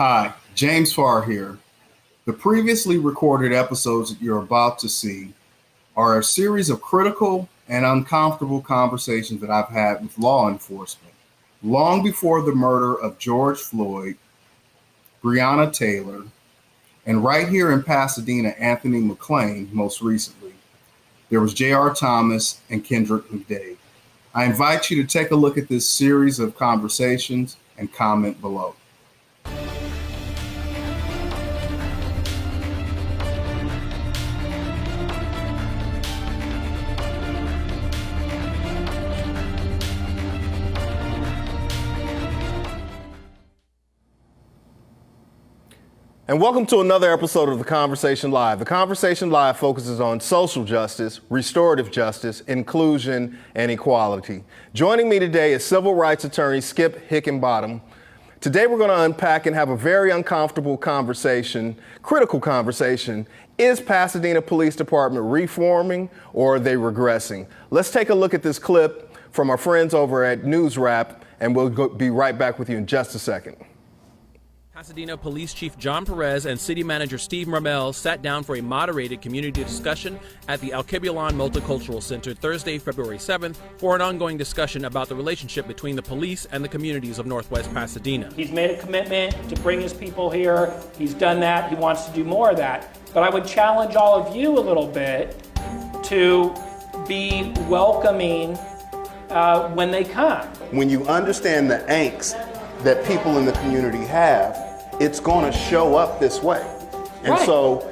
Hi, James Farr here. The previously recorded episodes that you're about to see are a series of critical and uncomfortable conversations that I've had with law enforcement long before the murder of George Floyd, Breonna Taylor, and right here in Pasadena, Anthony McClain most recently. There was J.R. Thomas and Kendrick McDade. I invite you to take a look at this series of conversations and comment below. And welcome to another episode of The Conversation Live. The Conversation Live focuses on social justice, restorative justice, inclusion, and equality. Joining me today is civil rights attorney Skip Hickenbottom. Today we're going to unpack and have a very uncomfortable conversation, critical conversation. Is Pasadena Police Department reforming or are they regressing? Let's take a look at this clip from our friends over at News Wrap, and we'll be right back with you in just a second. Pasadena Police Chief John Perez and City Manager Steve Marmel sat down for a moderated community discussion at the Alkebulan Multicultural Center Thursday, February 7th, for an ongoing discussion about the relationship between the police and the communities of Northwest Pasadena. He's made a commitment to bring his people here. He's done that. He wants to do more of that. But I would challenge all of you a little bit to be welcoming when they come. When you understand the angst that people in the community have, it's going to show up this way. And right. So,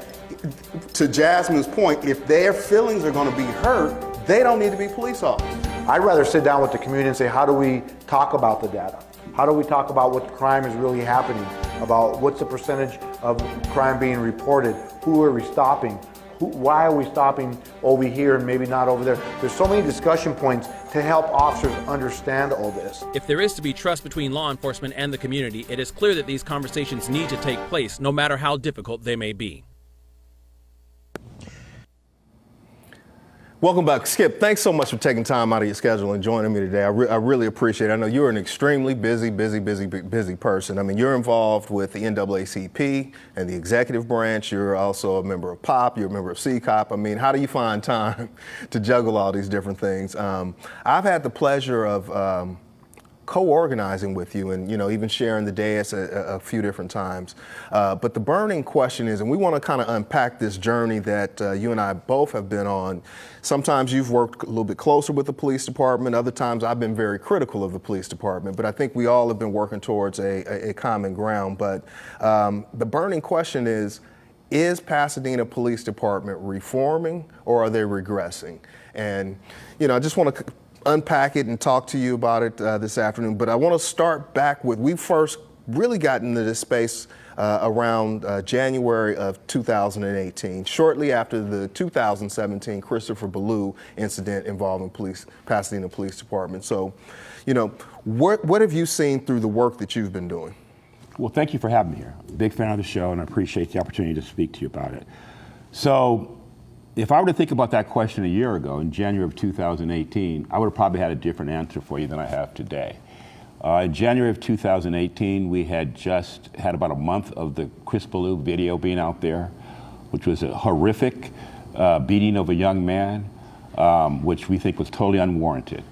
to Jasmine's point, if their feelings are going to be hurt, they don't need to be police officers. I'd rather sit down with the community and say, how do we talk about the data? How do we talk about what crime is really happening? About what's the percentage of crime being reported? Who are we stopping? Why are we stopping over here and maybe not over there? There's so many discussion points to help officers understand all this. If there is to be trust between law enforcement and the community, it is clear that these conversations need to take place, no matter how difficult they may be. Welcome back. Skip, thanks so much for taking time out of your schedule and joining me today. I really appreciate it. I know you're an extremely busy person. I mean, you're involved with the NAACP and the executive branch. You're also a member of POP. You're a member of CCOP. I mean, how do you find time to juggle all these different things? I've had the pleasure of co-organizing with you and, even sharing the dais a few different times. But the burning question is, and we want to kind of unpack this journey that you and I both have been on. Sometimes you've worked a little bit closer with the police department. Other times I've been very critical of the police department. But I think we all have been working towards a common ground. But the burning question is Pasadena Police Department reforming or are they regressing? And, I just want to unpack it and talk to you about it this afternoon. But I want to start back with, we first really got into this space around January of 2018, shortly after the 2017 Christopher Ballou incident involving Pasadena Police Department. So, what have you seen through the work that you've been doing? Well, thank you for having me here. I'm a big fan of the show, and I appreciate the opportunity to speak to you about it. So, if I were to think about that question a year ago, in January of 2018, I would have probably had a different answer for you than I have today. In January of 2018, we had just had about a month of the Chris Ballou video being out there, which was a horrific beating of a young man, which we think was totally unwarranted.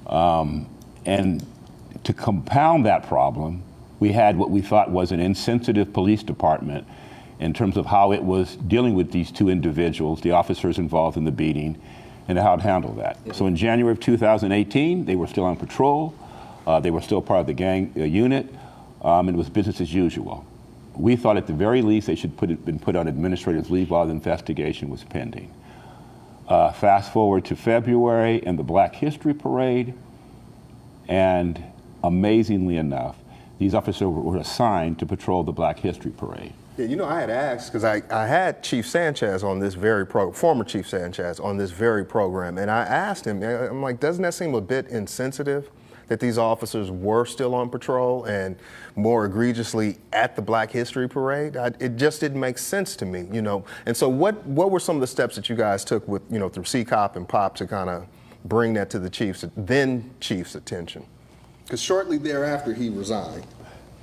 And to compound that problem, we had what we thought was an insensitive police department in terms of how it was dealing with these two individuals, the officers involved in the beating, and how it handled that. So in January of 2018, they were still on patrol. They were still part of the gang unit, and it was business as usual. We thought at the very least they should been put on administrative leave while the investigation was pending. Fast forward to February and the Black History Parade, and amazingly enough, these officers were assigned to patrol the Black History Parade. Yeah, I had asked, because I had Chief Sanchez on this very former Chief Sanchez on this very program, and I asked him, I'm like, doesn't that seem a bit insensitive that these officers were still on patrol and more egregiously at the Black History Parade? It just didn't make sense to me, And so what were some of the steps that you guys took with, through CCOP and POP to kind of bring that to the then chief's attention? Because shortly thereafter he resigned.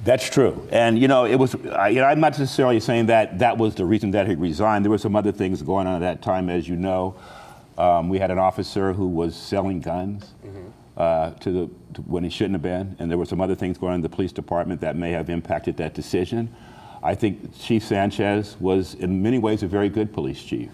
That's true. And, it was, I'm not necessarily saying that was the reason that he resigned. There were some other things going on at that time, as you know. We had an officer who was selling guns when he shouldn't have been. And there were some other things going on in the police department that may have impacted that decision. I think Chief Sanchez was, in many ways, a very good police chief.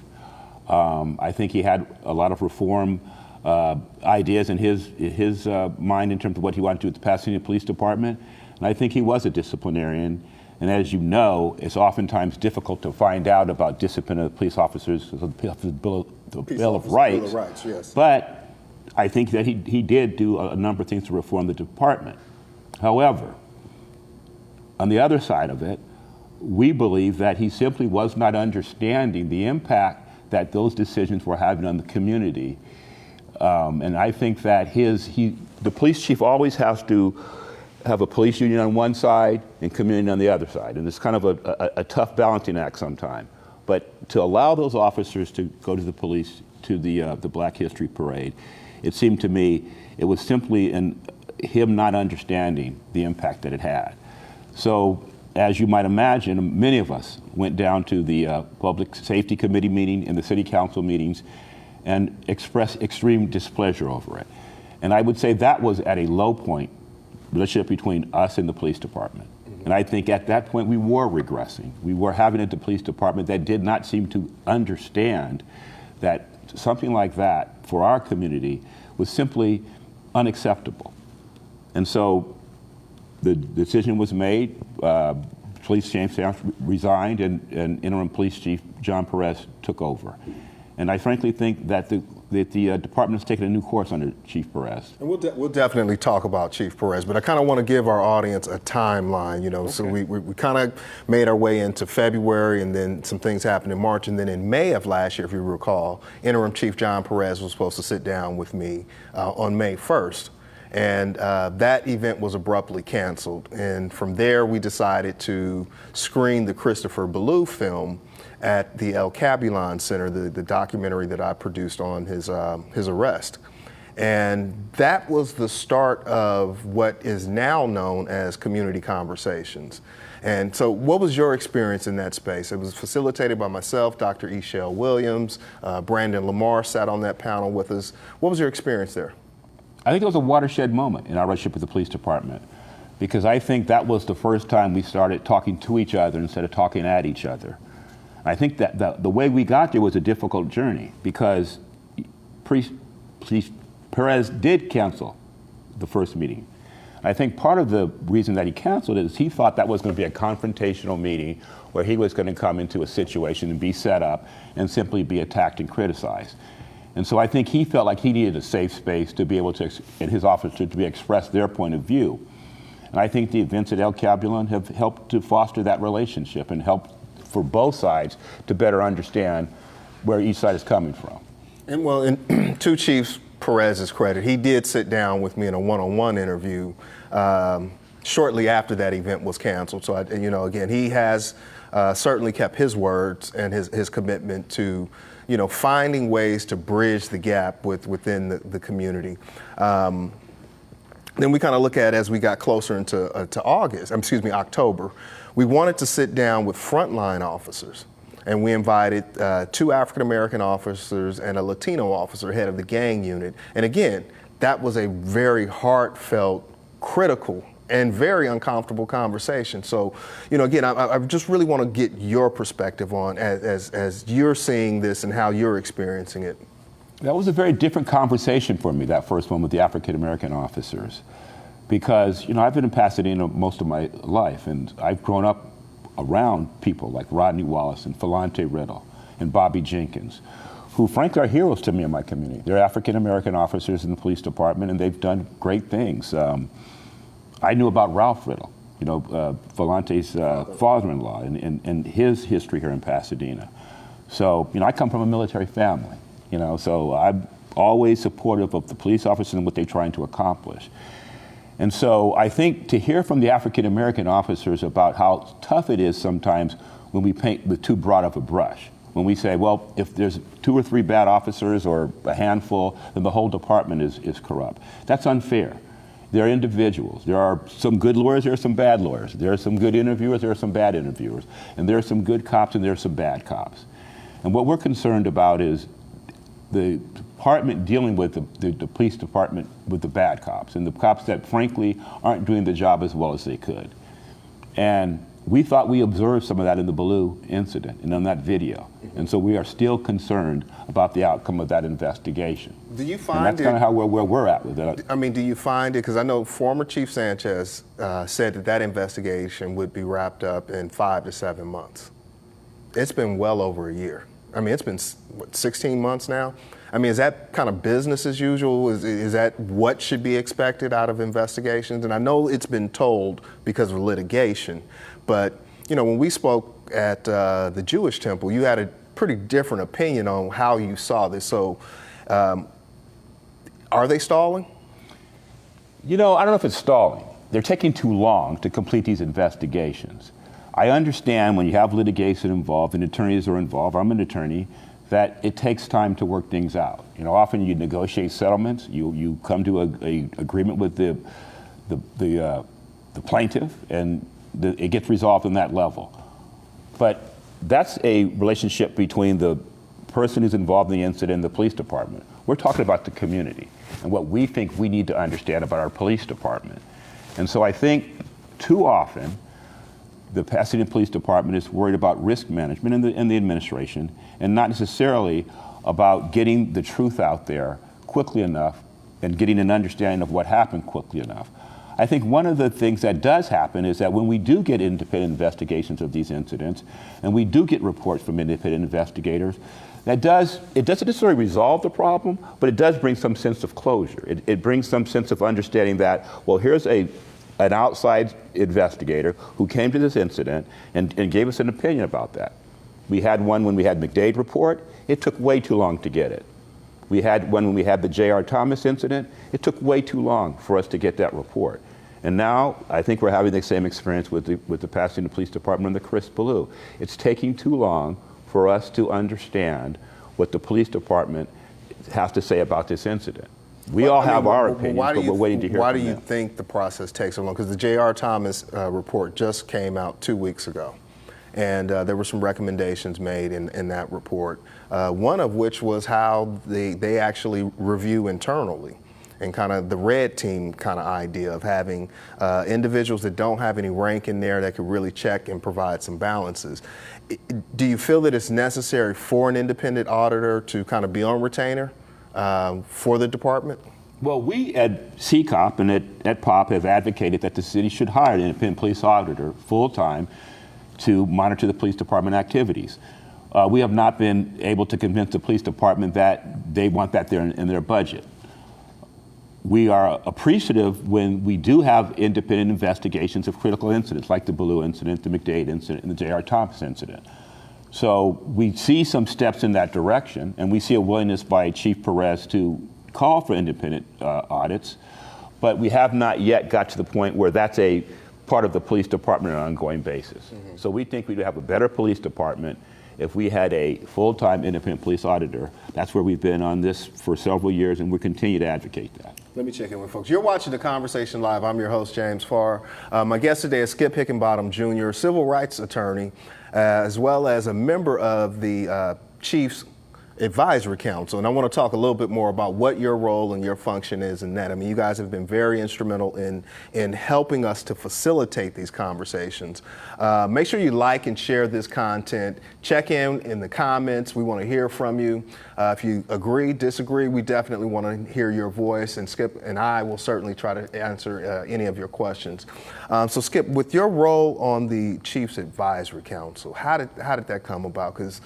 I think he had a lot of reform ideas in his mind in terms of what he wanted to do with the Pasadena Police Department. And I think he was a disciplinarian. And as you know, it's oftentimes difficult to find out about discipline of police officers, the Bill of Rights. Yes. But I think that he did do a number of things to reform the department. However, on the other side of it, we believe that he simply was not understanding the impact that those decisions were having on the community. And I think that the police chief always has to have a police union on one side and community on the other side. And it's kind of a tough balancing act sometimes. But to allow those officers to go to the police, to the Black History Parade, it seemed to me it was simply him not understanding the impact that it had. So, as you might imagine, many of us went down to the Public Safety Committee meeting and the City Council meetings and expressed extreme displeasure over it. And I would say that was at a low point, relationship between us and the police department. And I think at that point we were regressing. We were having a police department that did not seem to understand that something like that for our community was simply unacceptable. And so the decision was made. Police Chief Sanchez resigned, and interim police chief John Perez took over. And I frankly think that the department has taken a new course under Chief Perez. And we'll definitely talk about Chief Perez, but I kind of want to give our audience a timeline, Okay. So we kind of made our way into February, and then some things happened in March, and then in May of last year, if you recall, interim Chief John Perez was supposed to sit down with me on May 1st. And that event was abruptly canceled. And from there, we decided to screen the Christopher Ballou film at the El Cabulon Center, the documentary that I produced on his arrest. And that was the start of what is now known as Community Conversations. And so what was your experience in that space? It was facilitated by myself, Dr. Eshell Williams, Brandon Lamar sat on that panel with us. What was your experience there? I think it was a watershed moment in our relationship with the police department, because I think that was the first time we started talking to each other instead of talking at each other. I think that the way we got there was a difficult journey, because Perez did cancel the first meeting. I think part of the reason that he canceled it is he thought that was going to be a confrontational meeting where he was going to come into a situation and be set up and simply be attacked and criticized. And so I think he felt like he needed a safe space to be able to, and his officers to express their point of view. And I think the events at El Cabulon have helped to foster that relationship and helped for both sides to better understand where each side is coming from. And well, to Chief Perez's credit, he did sit down with me in a one-on-one interview shortly after that event was canceled. So, again, he has certainly kept his words and his commitment to finding ways to bridge the gap within the community. Then we kind of look at, as we got closer into October, we wanted to sit down with frontline officers. And we invited 2 African-American officers and a Latino officer, head of the gang unit. And again, that was a very heartfelt, critical, and very uncomfortable conversation. So, again, I just really want to get your perspective on as you're seeing this and how you're experiencing it. That was a very different conversation for me, that first one with the African-American officers, because, I've been in Pasadena most of my life, and I've grown up around people like Rodney Wallace and Philante Riddle and Bobby Jenkins, who frankly are heroes to me in my community. They're African-American officers in the police department, and they've done great things. I knew about Ralph Riddle, Philante's father-in-law, and his history here in Pasadena. So, I come from a military family, so I'm always supportive of the police officers and what they're trying to accomplish. And so I think to hear from the African-American officers about how tough it is sometimes when we paint with too broad of a brush, when we say, well, if there's 2 or 3 bad officers or a handful, then the whole department is corrupt. That's unfair. They're individuals. There are some good lawyers, there are some bad lawyers. There are some good interviewers, there are some bad interviewers. And there are some good cops and there are some bad cops. And what we're concerned about is the department dealing with the police department with the bad cops and the cops that frankly aren't doing the job as well as they could. And we thought we observed some of that in the Ballou incident and on that video. And so we are still concerned about the outcome of that investigation. Do you find and that's kind of how where we're at with it. I mean, do you find it, because I know former Chief Sanchez said that investigation would be wrapped up in 5 to 7 months. It's been well over a year. I mean, it's been, what, 16 months now? I mean, is that kind of business as usual? Is that what should be expected out of investigations? And I know it's been told because of litigation, but you know, when we spoke at the Jewish temple, you had a pretty different opinion on how you saw this. So are they stalling? You know, I don't know if it's stalling. They're taking too long to complete these investigations. I understand when you have litigation involved and attorneys are involved, I'm an attorney, that it takes time to work things out. You know, often you negotiate settlements, you come to a agreement with the plaintiff, and it gets resolved on that level. But that's a relationship between the person who's involved in the incident and the police department. We're talking about the community and what we think we need to understand about our police department. And so I think too often the Pasadena Police Department is worried about risk management and the administration, and not necessarily about getting the truth out there quickly enough and getting an understanding of what happened quickly enough. I think one of the things that does happen is that when we do get independent investigations of these incidents, and we do get reports from independent investigators, it doesn't necessarily resolve the problem, but it does bring some sense of closure. It brings some sense of understanding that, well, here's an outside investigator who came to this incident and gave us an opinion about that. We had one when we had McDade report. It took way too long to get it. We had one when we had the J.R. Thomas incident. It took way too long for us to get that report. And now I think we're having the same experience with the Pasadena Police Department and the Chris Ballou. It's taking too long for us to understand what the police department has to say about this incident. We all have our opinions, but we're waiting to hear from them. Why do you think the process takes so long? Because the J.R. Thomas report just came out 2 weeks ago, and there were some recommendations made in that report, one of which was how they actually review internally, and kind of the red team kind of idea of having individuals that don't have any rank in there that could really check and provide some balances. Do you feel that it's necessary for an independent auditor to kind of be on retainer for the department? Well, we at CCOP and at POP have advocated that the city should hire an independent police auditor full-time to monitor the police department activities. We have not been able to convince the police department that they want that there in their budget. We are appreciative when we do have independent investigations of critical incidents like the Ballou incident, the McDade incident, and the J.R. Thomas incident. So we see some steps in that direction, and we see a willingness by Chief Perez to call for independent audits, but we have not yet got to the point where that's a part of the police department on an ongoing basis. Mm-hmm. So we think we'd have a better police department if we had a full-time independent police auditor. That's where we've been on this for several years, and we continue to advocate that. Let me check in with folks. You're watching The Conversation Live. I'm your host, James Farr. My guest today is Skip Hickenbottom Jr., civil rights attorney, as well as a member of the Chiefs Advisory Council. And I want to talk a little bit more about what your role and your function is in that. I mean, you guys have been very instrumental in helping us to facilitate these conversations. Make sure you like and share this content. Check in the comments. We want to hear from you. If you agree, disagree, we definitely want to hear your voice, and Skip and I will certainly try to answer any of your questions. So Skip, with your role on the Chiefs Advisory Council, how did that come about? Because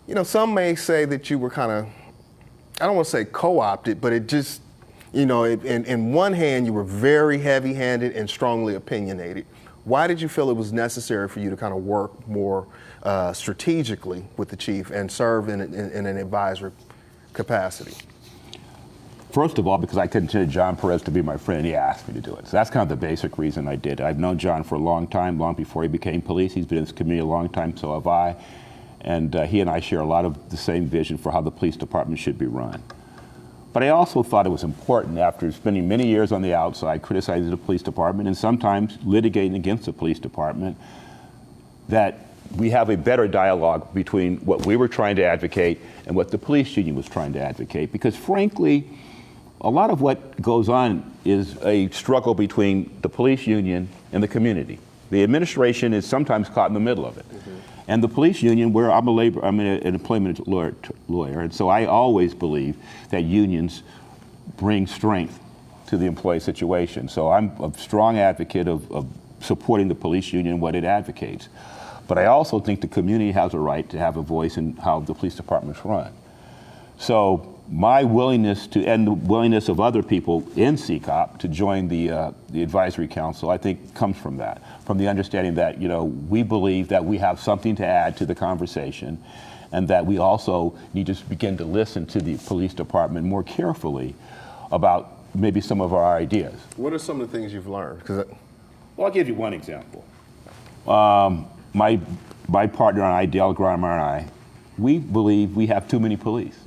you know, some may say that you were kind of, I don't want to say co-opted, but it just, you know, in one hand, you were very heavy-handed and strongly opinionated. Why did you feel it was necessary for you to kind of work more strategically with the chief and serve in an advisory capacity? First of all, because I considered John Perez to be my friend, he asked me to do it. So that's kind of the basic reason I did it. I've known John for a long time, long before he became police. He's been in this community a long time, so have I. And he and I share a lot of the same vision for how the police department should be run. But I also thought it was important, after spending many years on the outside criticizing the police department and sometimes litigating against the police department, that we have a better dialogue between what we were trying to advocate and what the police union was trying to advocate. Because frankly, a lot of what goes on is a struggle between the police union and the community. The administration is sometimes caught in the middle of it. And the police union, where I'm an employment lawyer, and so I always believe that unions bring strength to the employee situation. So I'm a strong advocate of supporting the police union and what it advocates. But I also think the community has a right to have a voice in how the police department's run. So my willingness to, and the willingness of other people in CCOP to join the advisory council, I think comes from that, from the understanding that, you know, we believe that we have something to add to the conversation, and that we also need to begin to listen to the police department more carefully about maybe some of our ideas. What are some of the things you've learned? Well, I'll give you one example. My partner and I, Dale Grimer and I, we believe we have too many police.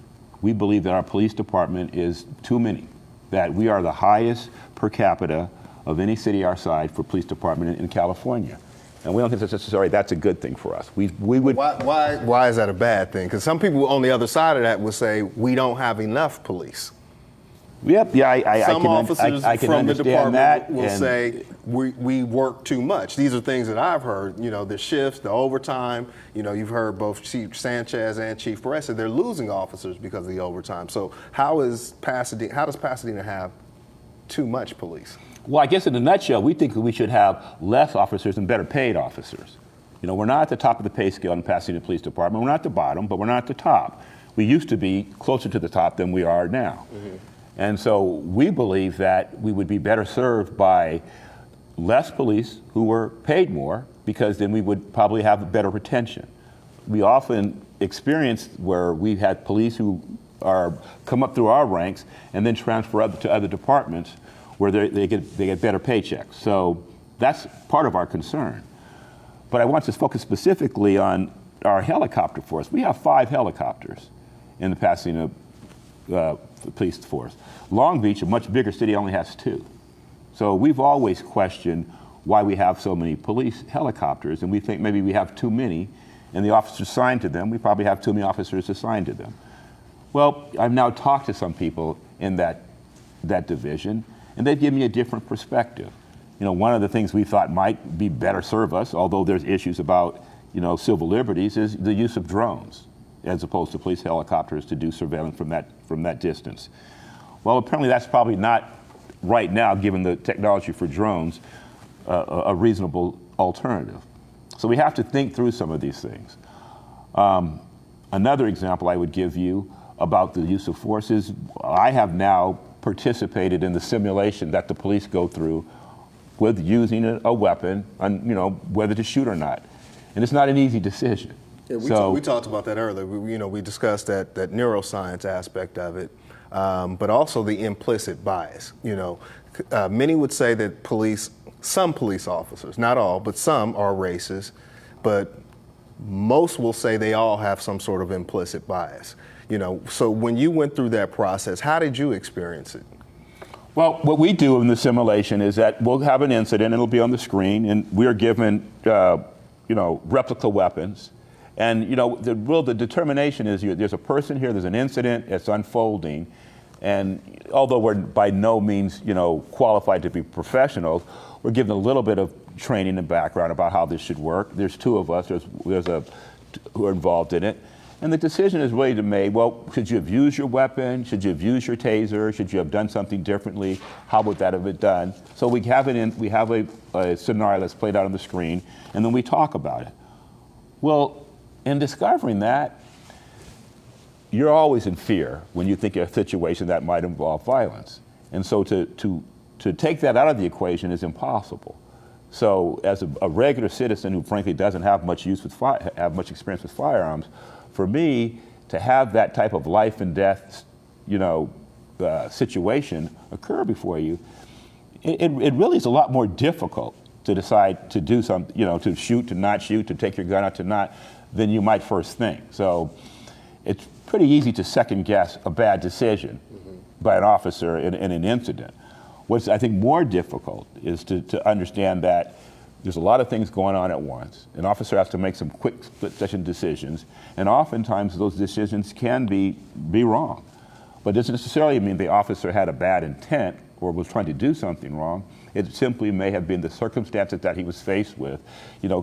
We believe that our police department is too many, that we are the highest per capita of any city our size for police department in California. And we don't think that's necessarily that's a good thing for us. We would. Why is that a bad thing? Because some people on the other side of that would say we don't have enough police. Yep, yeah, Some officers I can from the understand department that, will say we work too much. These are things that I've heard. You know, the shifts, the overtime. You know, you've heard both Chief Sanchez and Chief Perez say they're losing officers because of the overtime. So how does Pasadena have too much police? Well, I guess in a nutshell, we think that we should have less officers and better paid officers. You know, we're not at the top of the pay scale in the Pasadena Police Department. We're not at the bottom, but we're not at the top. We used to be closer to the top than we are now. Mm-hmm. And so we believe that we would be better served by less police who were paid more, because then we would probably have better retention. We often experience where we've had police who come up through our ranks and then transfer up to other departments where they get better paychecks. So that's part of our concern. But I want to focus specifically on our helicopter force. We have 5 helicopters in the Pasadena police force. Long Beach, a much bigger city, only has 2. So we've always questioned why we have so many police helicopters, and we think maybe we have too many, and the officers assigned to them, we probably have too many officers assigned to them. Well, I've now talked to some people in that division, and they've given me a different perspective. You know, one of the things we thought might be better serve us, although there's issues about, you know, civil liberties, is the use of drones, as opposed to police helicopters to do surveillance from that distance. Well, apparently that's probably not right now, given the technology for drones, a reasonable alternative. So we have to think through some of these things. Another example I would give you about the use of force is I have now participated in the simulation that the police go through with using a weapon, and, you know, whether to shoot or not. And it's not an easy decision. Yeah, we talked about that earlier. We discussed that neuroscience aspect of it, but also the implicit bias. You know, many would say that some police officers, not all, but some are racist, but most will say they all have some sort of implicit bias. You know, so when you went through that process, how did you experience it? Well, what we do in the simulation is that we'll have an incident, it'll be on the screen, and we're given, replica weapons. And, you know, the determination is there's a person here, there's an incident, it's unfolding, and although we're by no means, you know, qualified to be professionals, we're given a little bit of training and background about how this should work. There's 2 of us, who are involved in it. And the decision is really made, well, should you have used your weapon? Should you have used your taser? Should you have done something differently? How would that have been done? So we have a scenario that's played out on the screen, and then we talk about it. Well, in discovering that, you're always in fear when you think of a situation that might involve violence. And so to take that out of the equation is impossible. So as a regular citizen who frankly doesn't have much experience with firearms, for me to have that type of life and death, situation occur before you, it really is a lot more difficult to decide to do something, to shoot, to not shoot, to take your gun out, to not, than you might first think. So it's pretty easy to second guess a bad decision. Mm-hmm. by an officer in an incident. What's, I think, more difficult is to understand that there's a lot of things going on at once. An officer has to make some quick split-second decisions, and oftentimes those decisions can be wrong. But it doesn't necessarily mean the officer had a bad intent or was trying to do something wrong. It simply may have been the circumstances that he was faced with,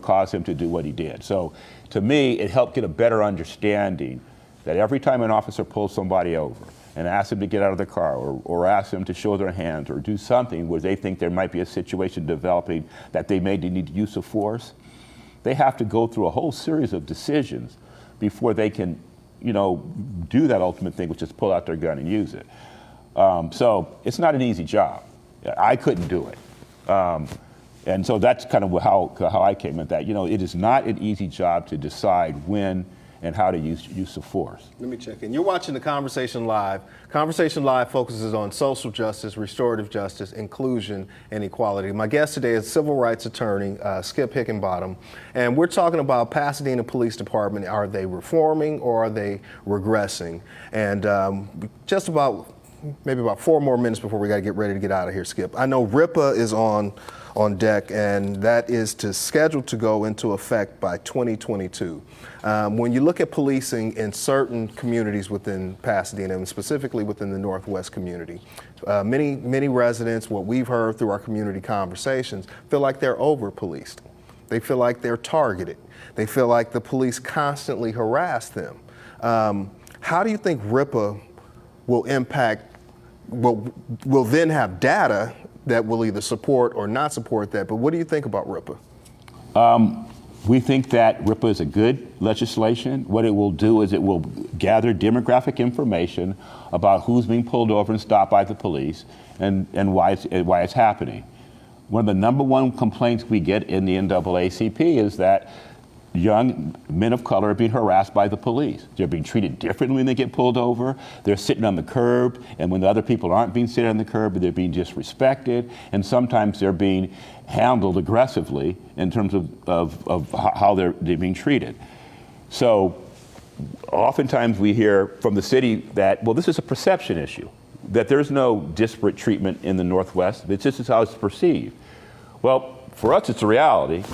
caused him to do what he did. So to me, it helped get a better understanding that every time an officer pulls somebody over and asks them to get out of the car or asks them to show their hands or do something where they think there might be a situation developing that they may need use of force, they have to go through a whole series of decisions before they can, do that ultimate thing, which is pull out their gun and use it. So it's not an easy job. I couldn't do it. And so that's kind of how I came at that. It is not an easy job to decide when and how to use of force. Let me check in. You're watching the Conversation Live. Conversation Live focuses on social justice, restorative justice, inclusion, and equality. My guest today is civil rights attorney Skip Hickenbottom, and we're talking about Pasadena Police Department. Are they reforming or are they regressing? And just maybe about 4 more minutes before we got to get ready to get out of here, Skip. I know RIPA is on deck, and that is scheduled to go into effect by 2022. When you look at policing in certain communities within Pasadena, and specifically within the Northwest community, many residents, what we've heard through our community conversations, feel like they're over-policed. They feel like they're targeted. They feel like the police constantly harass them. How do you think RIPA will impact, will then have data that will either support or not support that? But what do you think about RIPA? We think that RIPA is a good legislation. What it will do is it will gather demographic information about who's being pulled over and stopped by the police and why it's happening. One of the number one complaints we get in the NAACP is that young men of color are being harassed by the police. They're being treated differently when they get pulled over. They're sitting on the curb, and when the other people aren't being sitting on the curb, they're being disrespected, and sometimes they're being handled aggressively in terms of how they're being treated. So oftentimes we hear from the city that, well, this is a perception issue, that there's no disparate treatment in the Northwest. It's just how it's perceived. Well, for us, it's a reality.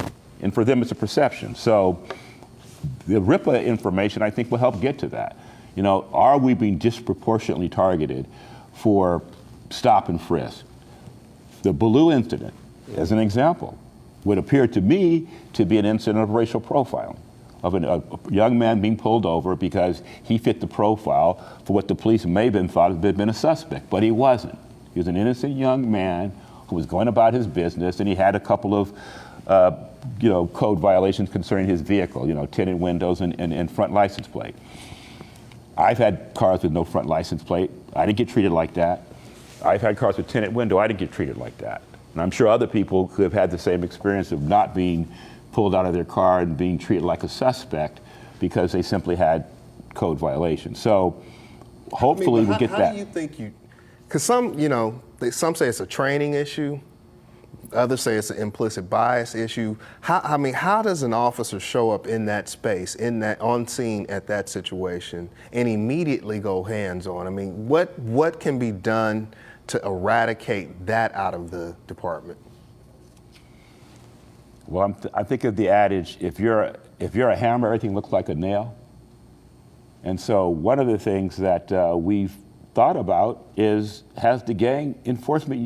And for them, it's a perception. So the RIPA information, I think, will help get to that. Are we being disproportionately targeted for stop and frisk? The Ballou incident, as an example, would appear to me to be an incident of racial profiling, of a young man being pulled over because he fit the profile for what the police may have thought had been a suspect, but he wasn't. He was an innocent young man who was going about his business, and he had a couple of code violations concerning his vehicle, tinted windows and front license plate. I've had cars with no front license plate. I didn't get treated like that. I've had cars with tinted window. I didn't get treated like that. And I'm sure other people could have had the same experience of not being pulled out of their car and being treated like a suspect because they simply had code violations. So hopefully we'll get that. How do you think because some say it's a training issue. Others say it's an implicit bias issue. How does an officer show up in that space, on scene at that situation, and immediately go hands-on? What can be done to eradicate that out of the department? Well, I think of the adage: if you're a hammer, everything looks like a nail. And so one of the things that we've thought about is, has the gang enforcement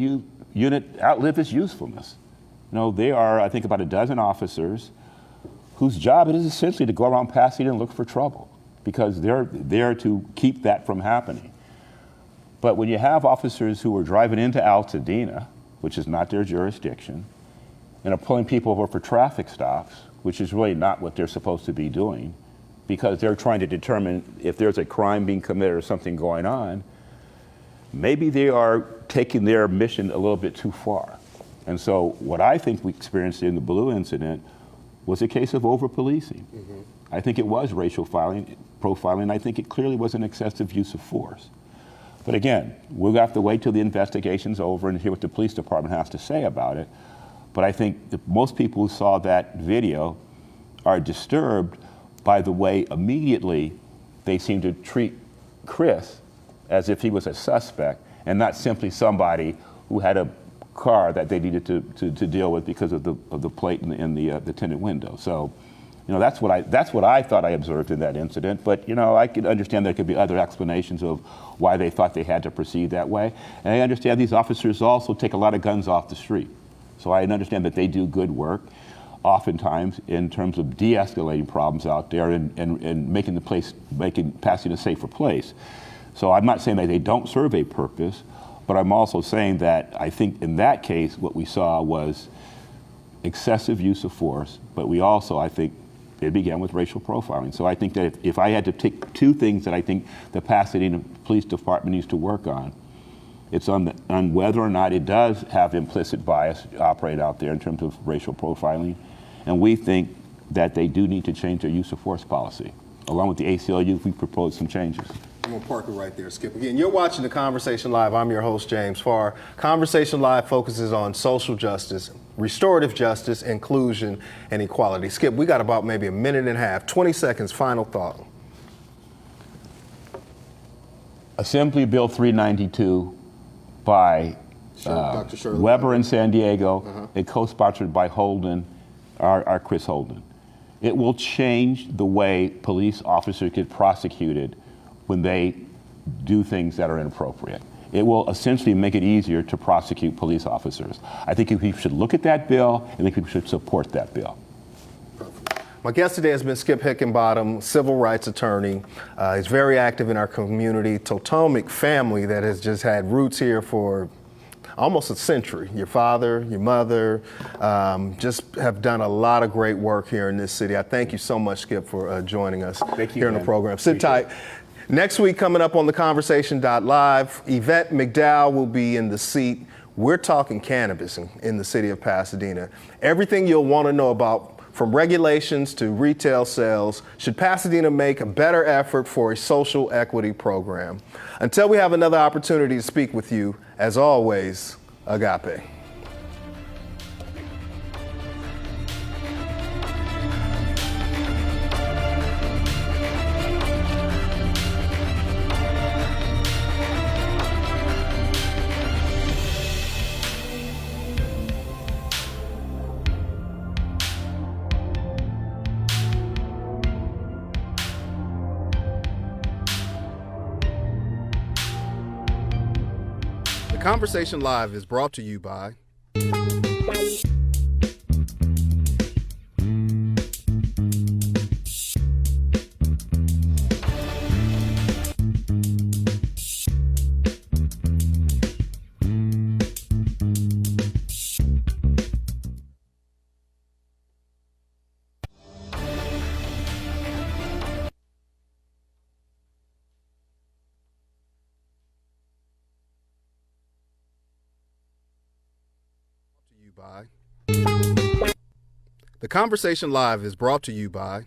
unit outlive its usefulness? They are, I think, about a dozen officers whose job it is essentially to go around Pasadena and look for trouble because they're there to keep that from happening. But when you have officers who are driving into Altadena, which is not their jurisdiction, and are pulling people over for traffic stops, which is really not what they're supposed to be doing, because they're trying to determine if there's a crime being committed or something going on, maybe they are taking their mission a little bit too far. And so what I think we experienced in the Ballou incident was a case of over-policing. Mm-hmm. I think it was racial profiling. I think it clearly was an excessive use of force. But again, we'll have to wait till the investigation's over and hear what the police department has to say about it. But I think that most people who saw that video are disturbed by the way immediately they seem to treat Chris as if he was a suspect and not simply somebody who had a car that they needed to deal with because of the plate in the tinted window. So, that's what I thought I observed in that incident. But I could understand there could be other explanations of why they thought they had to proceed that way. And I understand these officers also take a lot of guns off the street. So I understand that they do good work, oftentimes in terms of de-escalating problems out there and making Pasadena a safer place. So I'm not saying that they don't serve a purpose, but I'm also saying that I think in that case what we saw was excessive use of force, but we also, I think, it began with racial profiling. So I think that if I had to pick two things that I think the Pasadena Police Department needs to work on, it's on whether or not it does have implicit bias operate out there in terms of racial profiling. And we think that they do need to change their use of force policy. Along with the ACLU, we propose some changes. I'm going to park it right there, Skip. Again, you're watching the Conversation Live. I'm your host, James Farr. Conversation Live focuses on social justice, restorative justice, inclusion, and equality. Skip, we got about maybe a minute and a half, 20 seconds, final thought. Assembly Bill 392 by Weber in San Diego, and co-sponsored by Holden, our Chris Holden. It will change the way police officers get prosecuted when they do things that are inappropriate. It will essentially make it easier to prosecute police officers. I think people should look at that bill, and I think people should support that bill. My guest today has been Skip Hickenbottom, civil rights attorney. He's very active in our community, Totomic family that has just had roots here for almost a century. Your father, your mother, just have done a lot of great work here in this city. I thank you so much, Skip, for joining us here in the program. Sit tight. Next week, coming up on the Conversation.live, Yvette McDowell will be in the seat. We're talking cannabis in the city of Pasadena. Everything you'll want to know about, from regulations to retail sales. Should Pasadena make a better effort for a social equity program? Until we have another opportunity to speak with you, as always, agape. Conversation Live is brought to you by The Conversation Live is brought to you by